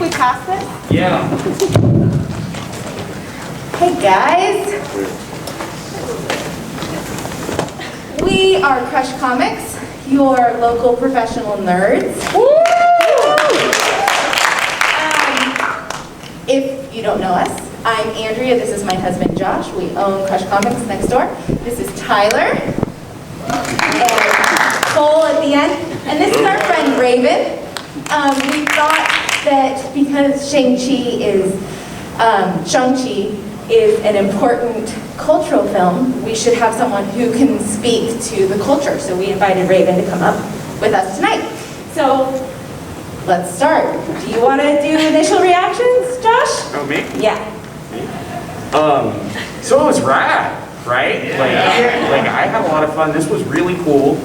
we pass this? Yeah. Hey guys. We are Crush Comics, your local professional nerds. If you don't know us, I'm Andrea, this is my husband Josh. We own Crush Comics next door. This is Tyler. And Cole at the end. And this is our friend Raven. We thought that because Shang-Chi is an important cultural film, we should have someone who can speak to the culture. So we invited Raven to come up with us tonight. So let's start. Do you want to do initial reactions, Josh? Oh, me? Yeah. So it was rad, right? Like I had a lot of fun. This was really cool.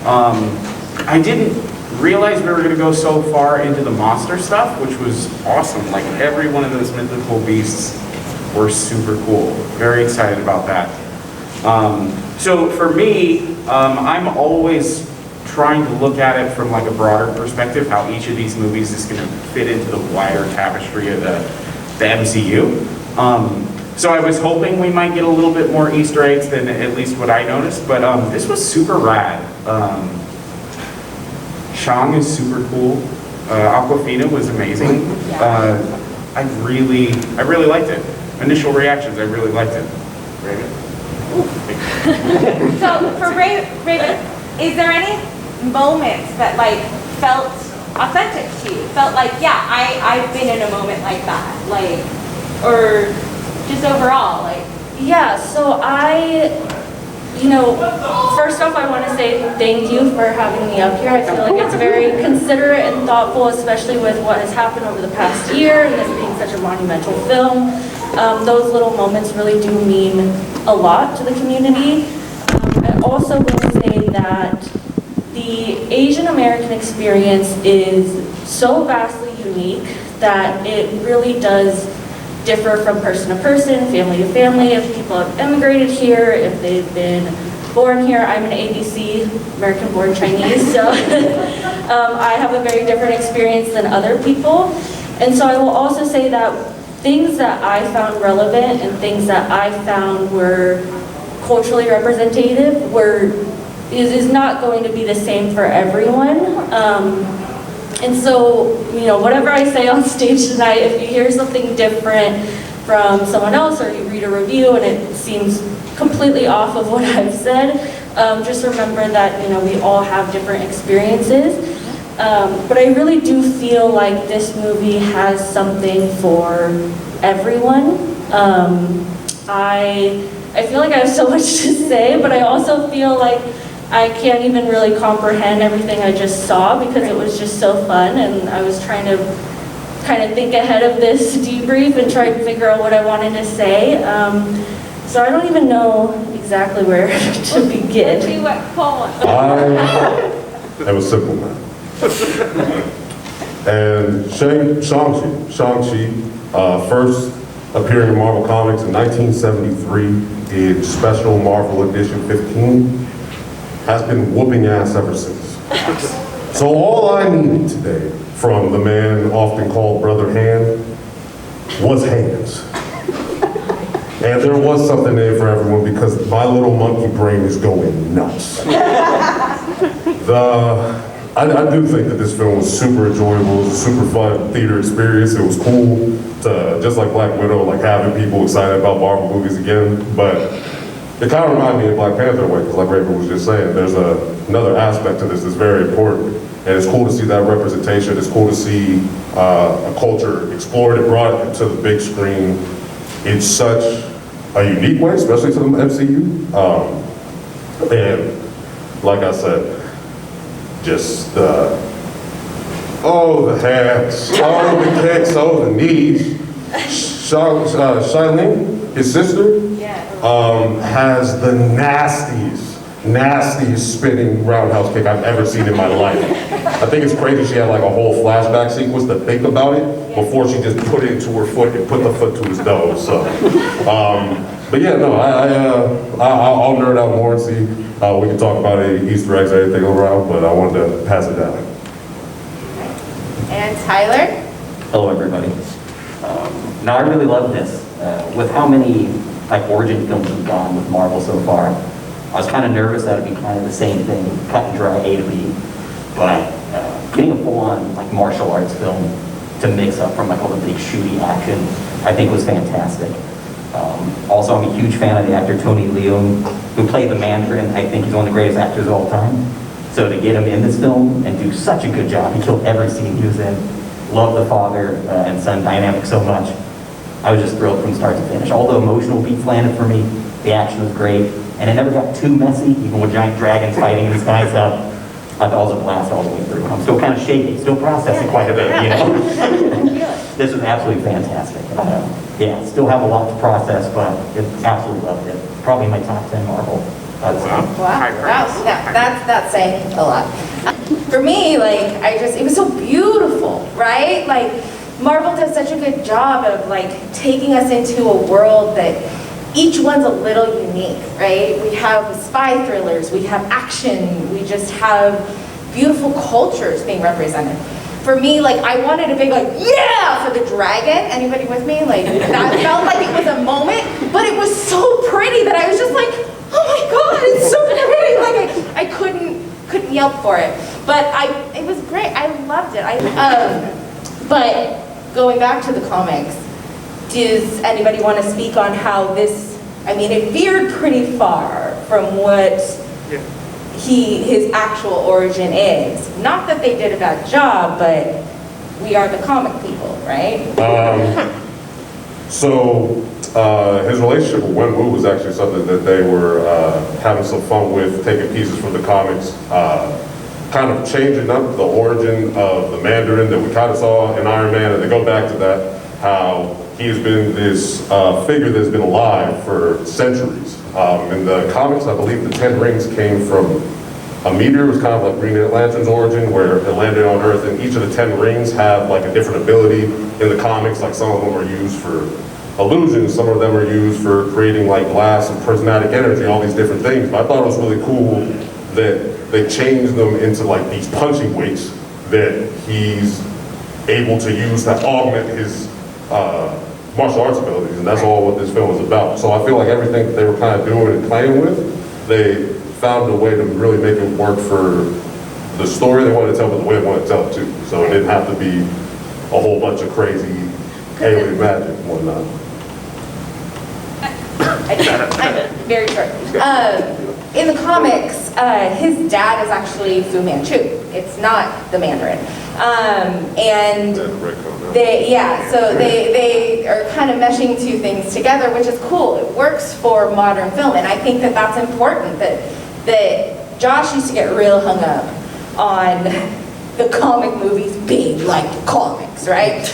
I didn't realize we were going to go so far into the monster stuff, which was awesome. Like every one of those mythical beasts were super cool. Very excited about that. So for me, I'm always trying to look at it from like a broader perspective, how each of these movies is going to fit into the wider tapestry of the MCU. So I was hoping we might get a little bit more Easter eggs than at least what I noticed, but this was super rad. Shang is super cool. Awkwafina was amazing. I really liked it. Initial reactions, I really liked it. Raven? So for Raven, is there any moments that like felt authentic to you? Felt like, yeah, I've been in a moment like that, like, or just overall, like? Yeah, so first off, I want to say thank you for having me up here. I feel like it's very considerate and thoughtful, especially with what has happened over the past year and this being such a monumental film. Those little moments really do mean a lot to the community. I also will say that the Asian American experience is so vastly unique that it really does differ from person to person, family to family, if people have immigrated here, if they've been born here. I'm an ABC, American born Chinese, so I have a very different experience than other people. And so I will also say that things that I found relevant and things that I found were culturally representative is not going to be the same for everyone. And so, whatever I say on stage tonight, if you hear something different from someone else or you read a review and it seems completely off of what I've said, just remember that, we all have different experiences. But I really do feel like this movie has something for everyone. I feel like I have so much to say, but I also feel like I can't even really comprehend everything I just saw because it was just so fun, and I was trying to kind of think ahead of this debrief and try to figure out what I wanted to say. So I don't even know exactly where to begin. See what Paul wants. That was simple, man. And Shang-Chi, first appearing in Marvel Comics in 1973 in Special Marvel Edition 15, has been whooping ass ever since. So all I needed today from the man often called Brother Hand was hands. And there was something there for everyone because my little monkey brain is going nuts. I do think that this film was super enjoyable. It was a super fun theater experience. It was cool to, just like Black Widow, like having people excited about Marvel movies again. But it kind of reminded me of Black Panther way, because like Raven was just saying, there's another aspect to this that's very important. And it's cool to see that representation. It's cool to see a culture explored and brought into the big screen in such a unique way, especially to the MCU. And like I said, just the hands, the kicks, the knees. Shailene, his sister, has the nastiest spinning roundhouse kick I've ever seen in my life. I think it's crazy she had like a whole flashback sequence to think about it before she just put it to her foot and put the foot to his nose. So, but yeah, no, I'll nerd out more and see. We can talk about any Easter eggs or anything around, but I wanted to pass it down. And Tyler? Hello, everybody. Now, I really love this. With how many origin films we've gone with Marvel so far, I was kind of nervous that it'd be kind of the same thing, cut and dry A to B. But getting a full-on martial arts film to mix up from all the big shooty action, I think was fantastic. Also, I'm a huge fan of the actor Tony Leung, who played the Mandarin. I think he's one of the greatest actors of all time. So to get him in this film and do such a good job, he killed every scene he was in. Love the father and son dynamic so much. I was just thrilled from start to finish. All the emotional beats landed for me. The action was great, and it never got too messy, even with giant dragons fighting in the sky stuff. I thought it was a blast all the way through. I'm still kind of shaking, still processing quite a bit, you know? This was absolutely fantastic. Yeah, still have a lot to process, but absolutely loved it. Probably my top 10 Marvel. Wow, that's saying a lot. For me, it was so beautiful, right? Marvel does such a good job of taking us into a world that each one's a little unique, right? We have spy thrillers, we have action, we just have beautiful cultures being represented. For me, I wanted a big yeah for the dragon. Anybody with me? That felt like it was a moment, but it was so pretty that I was just oh my God, it's so pretty. I couldn't yelp for it. But it was great. I loved it. But going back to the comics, does anybody want to speak on how this, it veered pretty far from what his actual origin is. Not that they did a bad job, but we are the comic people, right? His relationship with Wenwu was actually something that they were having some fun with, taking pieces from the comics, kind of changing up the origin of the Mandarin that we kind of saw in Iron Man, and to go back to that, how he has been this figure that's been alive for centuries. In the comics, I believe the 10 rings came from a meteor. It was kind of like Green Lantern's origin, where it landed on Earth, and each of the 10 rings have a different ability in the comics. Some of them are used for illusions, some of them are used for creating glass and prismatic energy, all these different things. But I thought it was really cool that they changed them into these punching weights that he's able to use to augment his martial arts abilities, and that's all what this film is about. So I feel like everything that they were kind of doing and playing with, they found a way to really make it work for the story they wanted to tell, but the way they wanted to tell it too. So it didn't have to be a whole bunch of crazy alien magic and whatnot. I'm very short. In the comics, his dad is actually Fu Manchu. It's not the Mandarin. And so they are kind of meshing two things together, which is cool. It works for modern film, and I think that that's important, that Josh used to get real hung up on the comic movies being like comics, right?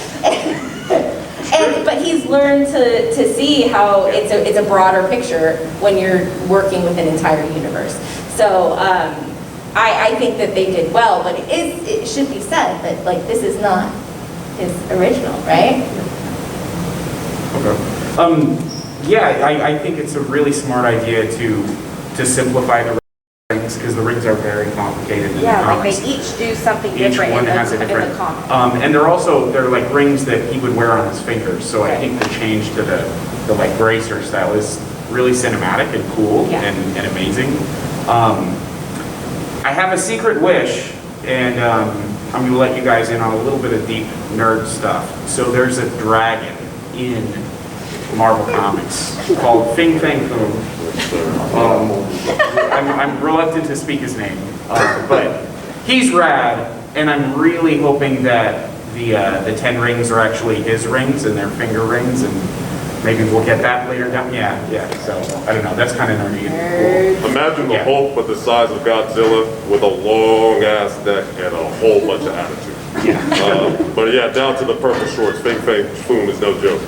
But he's learned to see how it's a broader picture when you're working with an entire universe. So I think that they did well, but it should be said that this is not his original, right? Okay. I think it's a really smart idea to simplify the rings, because the rings are very complicated in the comics. They each do something Each different one in has a the different, comic. and they're rings that he would wear on his fingers. So I think the change to the bracer style is really cinematic and cool and amazing. I have a secret wish, and I'm going to let you guys in on a little bit of deep nerd stuff. So there's a dragon in Marvel Comics called Fing Fang Foom. I'm reluctant to speak his name, but he's rad, and I'm really hoping that the 10 rings are actually his rings and they're finger rings, and maybe we'll get that later down. Yeah. So I don't know. That's kind of nerdy. Imagine the Hulk but the size of Godzilla with a long ass neck and a whole bunch of attitude. Yeah. But yeah, down to the purple shorts. Fing Fang Foom is no joke.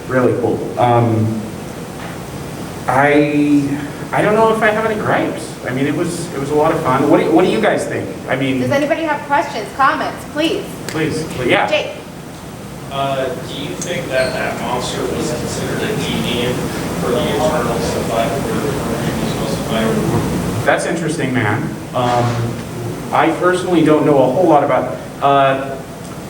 Really cool. I don't know if I have any gripes. It was a lot of fun. What do you guys think? Does anybody have questions, comments? Please. Yeah. Jake. Do you think that monster was considered a deviant for the Eternals to fight, or he was supposed to fight? That's interesting, man. I personally don't know a whole lot about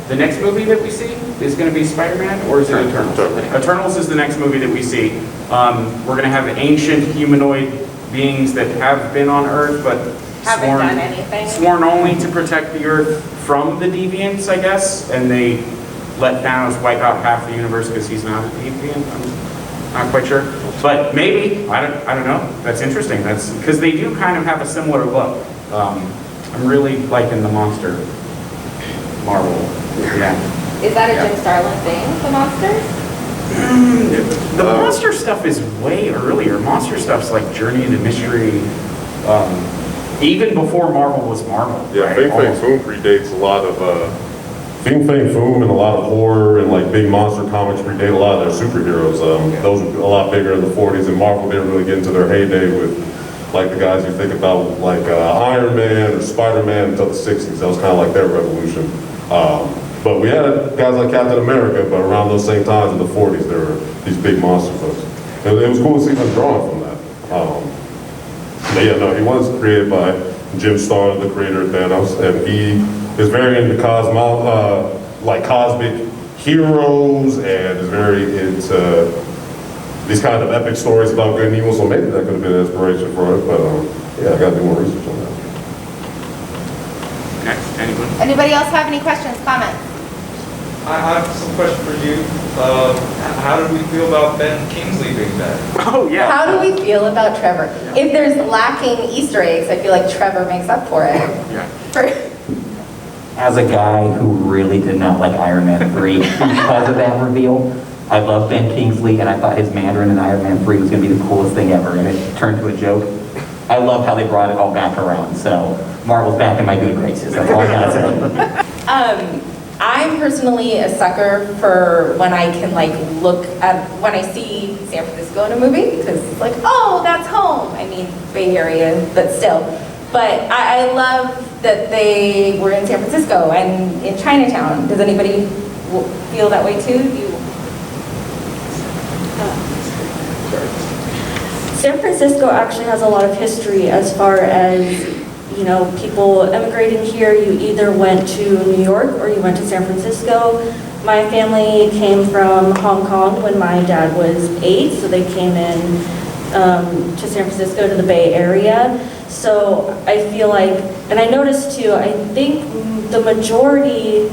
the The next movie that we see is going to be Spider-Man, or is it Eternals? Eternals is the next movie that we see. We're going to have ancient humanoid beings that have been on Earth, but Haven't done anything. sworn only to protect the Earth from the deviants, I guess, and they let Thanos wipe out half the universe because he's not a deviant. I'm not quite sure, but maybe. I don't know. That's interesting. That's because they do kind of have a similar look. I'm really liking the monster Marvel. Yeah. Is that a Jim Starlin thing, the monsters? The monster stuff is way earlier. Monster stuff's like Journey into Mystery, even before Marvel was Marvel. Yeah, right? Fing Fang Foom predates a lot of, Fing Fang Foom and a lot of horror and like big monster comics predate a lot of their superheroes. Those were a lot bigger in the 40s, and Marvel didn't really get into their heyday with like the guys you think about like Iron Man or Spider-Man until the 60s. That was kind of like their revolution. But we had guys like Captain America, but around those same times in the 40s, there were these big monster folks. And it was cool to see them drawing from that. But yeah, no, he was created by Jim Starlin, the creator of Thanos, and he is very into like cosmic heroes, and is very into these kind of epic stories about good and evil, so maybe that could have been an inspiration for it, but yeah, I gotta do more research on that. Next, anyone? Anybody else have any questions, comments? I have some question for you. How did we feel about Ben Kingsley being back? Oh yeah. How do we feel about Trevor? If there's lacking Easter eggs, I feel like Trevor makes up for it. Yeah. As a guy who really did not like Iron Man 3 because of that reveal, I love Ben Kingsley, and I thought his Mandarin in Iron Man 3 was going to be the coolest thing ever, and it turned to a joke. I love how they brought it all back around, so Marvel's back in my good graces. That's all I gotta say. I'm personally a sucker for when I can like look at, when I see San Francisco in a movie, because it's like, oh, that's home. I mean, Bay Area, but still. But I love that they were in San Francisco and in Chinatown. Does anybody feel that way too? San Francisco actually has a lot of history as far as, you know, people emigrating here. You either went to New York or you went to San Francisco. My family came from Hong Kong when my dad was 8, so they came in to San Francisco, to the Bay Area. So I feel like, and I noticed too, I think the majority,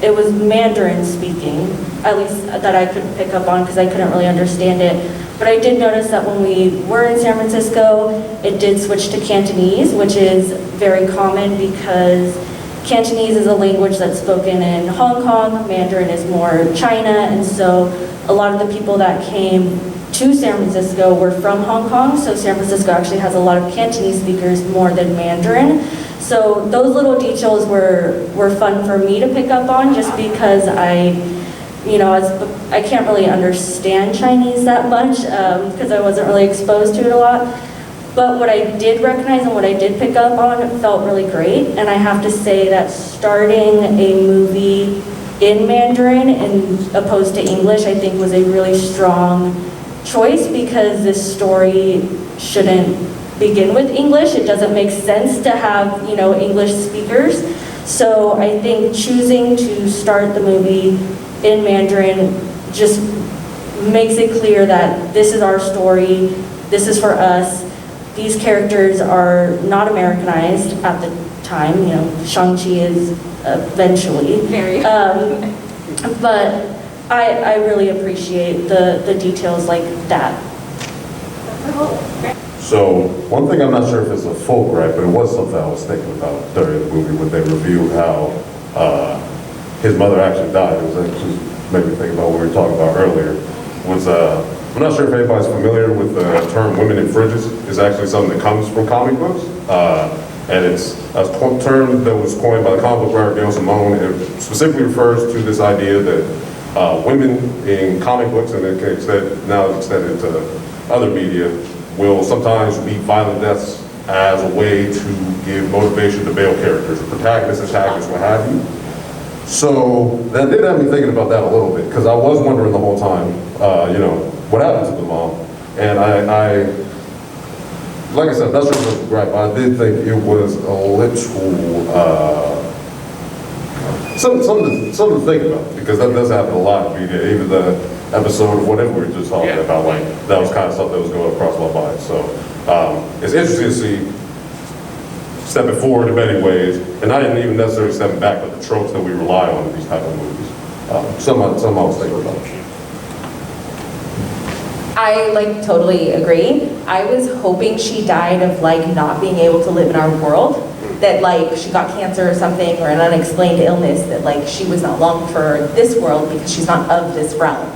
it was Mandarin speaking, at least that I could pick up on because I couldn't really understand it. But I did notice that when we were in San Francisco, it did switch to Cantonese, which is very common because Cantonese is a language that's spoken in Hong Kong, Mandarin is more China, and so a lot of the people that came to San Francisco were from Hong Kong, so San Francisco actually has a lot of Cantonese speakers more than Mandarin. So those little details were fun for me to pick up on, just because I can't really understand Chinese that much because I wasn't really exposed to it a lot. But what I did recognize and what I did pick up on felt really great. And I have to say that starting a movie in Mandarin and opposed to English, I think was a really strong choice, because this story shouldn't begin with English. It doesn't make sense to have, English speakers. So I think choosing to start the movie in Mandarin just makes it clear that this is our story, this is for us. These characters are not Americanized at the time, Shang-Chi is eventually. But I really appreciate the details like that. So, one thing I'm not sure if it's a full gripe, but it was something I was thinking about during the movie when they reviewed how his mother actually died. It was actually made me think about what we were talking about earlier. I'm not sure if anybody's familiar with the term women in fridges. It's actually something that comes from comic books. And it's a term that was coined by the comic book writer Gail Simone. It specifically refers to this idea that women in comic books, and it can now it's extended to other media, will sometimes meet violent deaths as a way to give motivation to male characters, protagonists, antagonists, what have you. So that did have me thinking about that a little bit, because I was wondering the whole time, what happened to the mom? And I like I said, that's just a gripe. I did think it was a little something to think about, because that does happen a lot. Even the episode of whatever we were just talking about, like, that was kind of stuff that was going across my mind. So it's interesting to see stepping forward in many ways, and not even necessarily stepping back, but the tropes that we rely on in these type of movies. Some I was thinking about. I like totally agree. I was hoping she died of like not being able to live in our world. That like she got cancer or something, or an unexplained illness, that like she was not long for this world because she's not of this realm.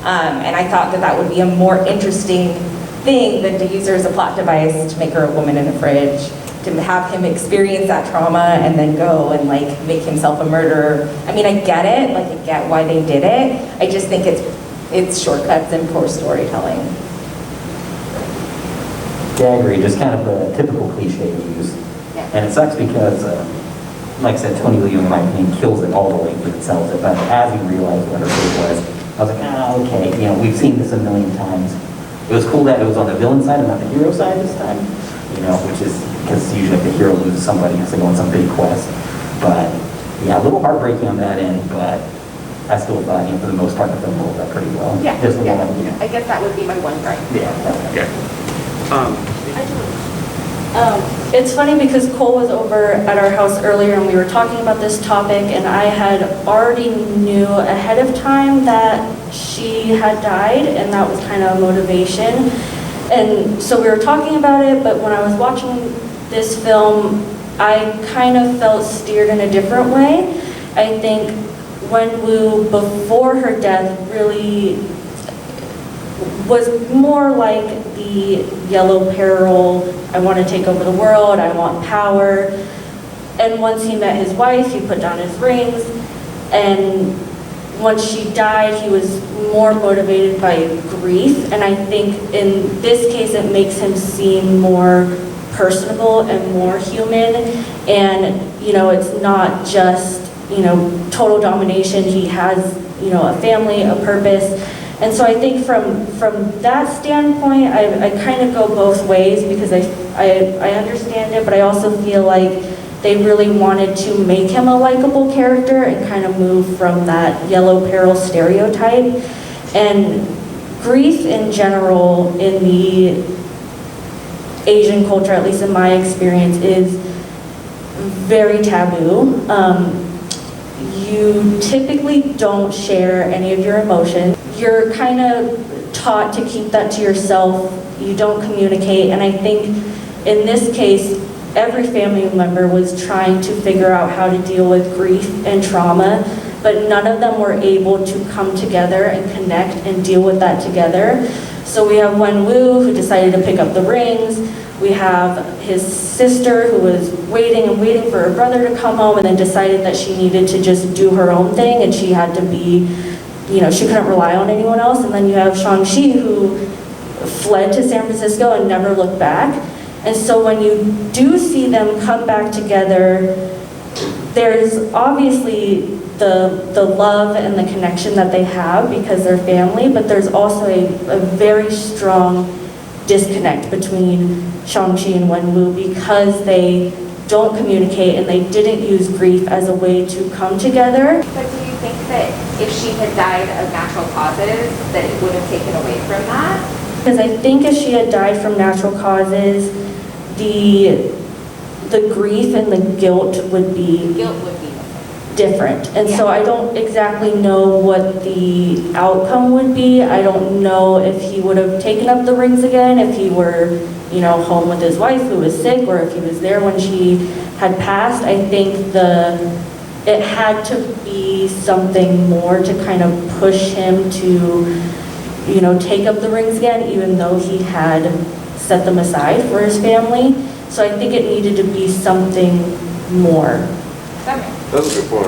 And I thought that that would be a more interesting thing than to use her as a plot device to make her a woman in a fridge, to have him experience that trauma and then go and like make himself a murderer. I mean, I get it, like I get why they did it. I just think it's shortcuts and poor storytelling. Yeah, I agree. Just kind of a typical cliche use. Yeah. And it sucks because, like I said, Tony Lee, in my opinion, kills it all the way when it sells it. But as you realize what her fate was, I was like, okay, you know, we've seen this a million times. It was cool that it was on the villain side and not the hero side this time, you know, which is because usually if the hero loses somebody, he has to go on some big quest. But yeah, a little heartbreaking on that end, but I still thought, you know, for the most part, the film holds up pretty well. Yeah, Just the yeah. one, you know. I guess that would be my one gripe. Yeah. It's funny because Cole was over at our house earlier and we were talking about this topic, and I had already knew ahead of time that she had died, and that was kind of a motivation. And so we were talking about it, but when I was watching this film, I kind of felt steered in a different way. I think Wenwu, before her death, really was more like the yellow peril, I want to take over the world, I want power. And once he met his wife, he put down his rings, and once she died, he was more motivated by grief. And I think in this case, it makes him seem more personable and more human. And, you know, it's not just, you know, total domination. He has, you know, a family, a purpose. And so I think from that standpoint, I kind of go both ways, because I understand it, but I also feel like they really wanted to make him a likable character and kind of move from that yellow peril stereotype. And grief in general in the Asian culture, at least in my experience, is very taboo. You typically don't share any of your emotions. You're kind of taught to keep that to yourself. You don't communicate. And I think in this case, every family member was trying to figure out how to deal with grief and trauma, but none of them were able to come together and connect and deal with that together. So we have Wenwu, who decided to pick up the rings. We have his sister, who was waiting and waiting for her brother to come home, and then decided that she needed to just do her own thing, and she had to be, you know, she couldn't rely on anyone else. And then you have Shang-Chi, who fled to San Francisco and never looked back. And so when you do see them come back together, there's obviously the love and the connection that they have because they're family, but there's also a very strong disconnect between Shang-Chi and Wenwu because they don't communicate and they didn't use grief as a way to come together. But do you think that if she had died of natural causes, that it would have taken away from that? Because I think if she had died from natural causes, the grief and the guilt would be different. And so I don't exactly know what the outcome would be. I don't know if he would have taken up the rings again, if he were, you know, home with his wife who was sick, or if he was there when she had passed. I think it had to be something more to kind of push him to, you know, take up the rings again, even though he had set them aside for his family. So I think it needed to be something more. That's a good point.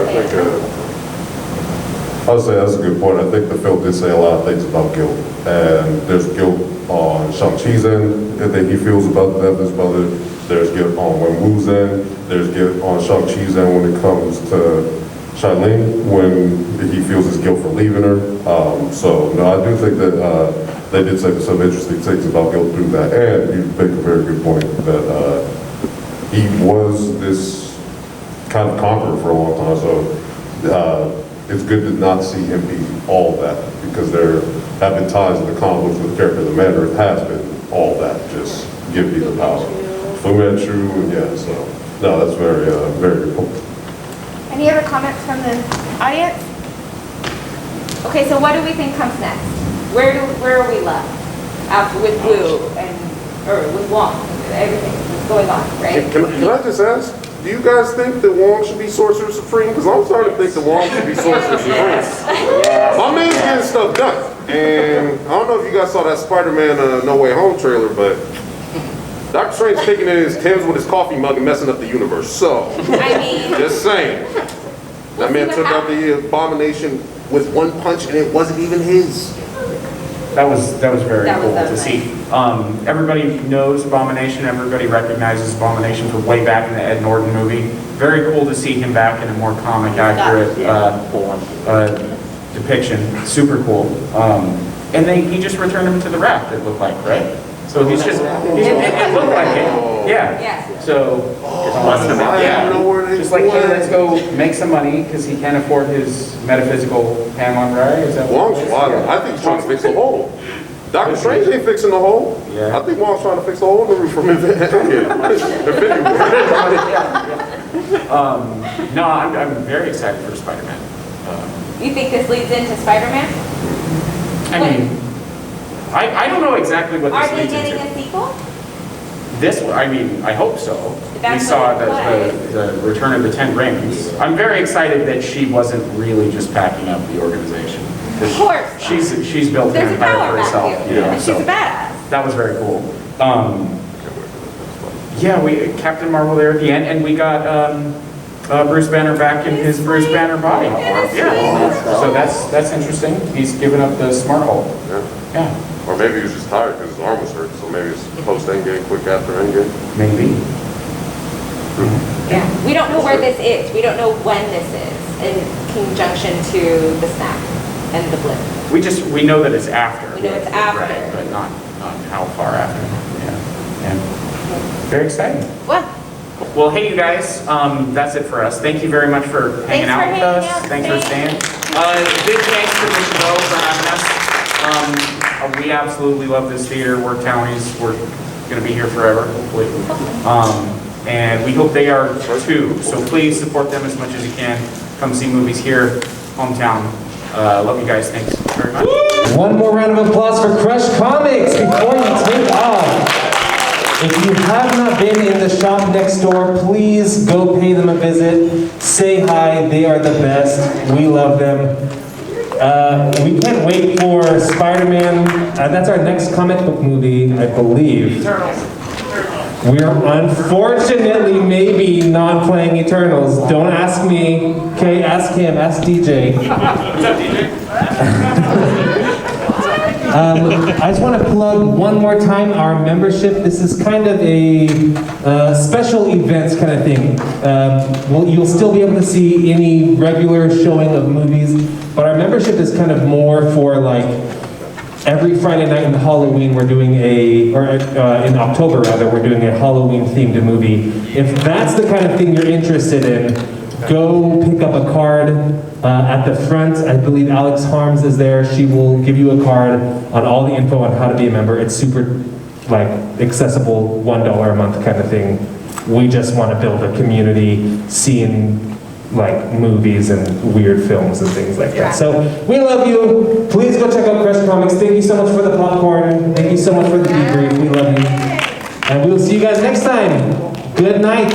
I would say that's a good point. I think the film did say a lot of things about guilt. And there's guilt on Shang-Chi's end that he feels about the death of his mother. There's guilt on Wenwu's end. There's guilt on Shang-Chi's end when it comes to Shailin, when he feels his guilt for leaving her. So, no, I do think that they did say some interesting things about guilt through that. And you make a very good point that he was this kind of conqueror for a long time. So it's good to not see him be all that, because there have been times in the comic books with the character of the Mandarin has been all that, just give me the power. Fu Manchu, and yeah, so, no, that's very, very cool. Any other comments from the audience? Okay, so what do we think comes next? Where are we left? After with Wu or with Wong, everything that's going on, right? Can I just ask, do you guys think that Wong should be Sorcerer Supreme? Because I'm starting to think that Wong should be Sorcerer Supreme. My man's getting stuff done. And I don't know if you guys saw that Spider-Man No Way Home trailer, but Dr. Strange taking in his Tim's with his coffee mug and messing up the universe. So, I mean, just saying. That man took out the Abomination with one punch and it wasn't even his. That was very That was cool to nice. see. Everybody knows Abomination. Everybody recognizes Abomination from way back in the Ed Norton movie. Very cool to see him back in a more comic accurate depiction. Super cool. And he just returned him to the raft. It looked like, right? So it looked like it. Yeah. Yes. So just like, hey, let's go make some money because he can't afford his metaphysical Pamela, right? Is that Wong's wild. I think he's trying to fix the hole. Doctor Strange ain't fixing the hole. Yeah. I think Wong's trying to fix the hole in the roof from Infinity War. No, I'm very excited for Spider-Man. you think this leads into Spider-Man? I mean, I don't know exactly what Are this they leads getting into. a sequel? This, I mean, I hope so. That's We saw what it the Return of the Ten Rings. I'm very excited that she wasn't really just packing up the organization. Of course. She's built an There's a empire power for back herself. here. You know, And she's so a badass. that was very cool. Yeah, we Captain Marvel there at the end, and we got Bruce Banner back in his Bruce Banner body. Yeah, so that's interesting. He's given up the smart hole. Yeah, Or maybe he was just tired because his arm was hurt, so maybe it's post-Endgame, quick after Endgame. maybe. Yeah. We don't know where this is. We don't know when this is in conjunction to the snap and the blip. We know that it's after. We know it's after. Right, but not how far after. Yeah. Very exciting. What? Well, hey, you guys, that's it for us. Thank you very much for hanging out with us. Thanks for staying. Big thanks to the Chabot for having us. We absolutely love this theater. We're townies. We're going to be here forever, hopefully. And we hope they are too. So please support them as much as you can. Come see movies here, hometown. Love you guys. Thanks very much. One more round of applause for Crush Comics before you take off. If you have not been in the shop next door, please go pay them a visit. Say hi, they are the best. We love them. We can't wait for Spider-Man. That's our next comic book movie, I believe. We are unfortunately maybe not playing Eternals. Don't ask me. Okay, ask him, ask DJ. What's up, DJ? I just want to plug one more time our membership. This is kind of a special events kind of thing. You'll still be able to see any regular showing of movies, but our membership is kind of more for like every Friday night in Halloween we're doing in October rather, we're doing a Halloween themed movie. If that's the kind of thing you're interested in, go pick up a card at the front. I believe Alex Harms is there. She will give you a card on all the info on how to be a member. It's super like accessible, $1 a month kind of thing. We just want to build a community seeing like movies and weird films and things like that. So we love you. Please go check out Crush Comics. Thank you so much for the popcorn. Thank you so much for the debrief. We love you. And we'll see you guys next time. Good night.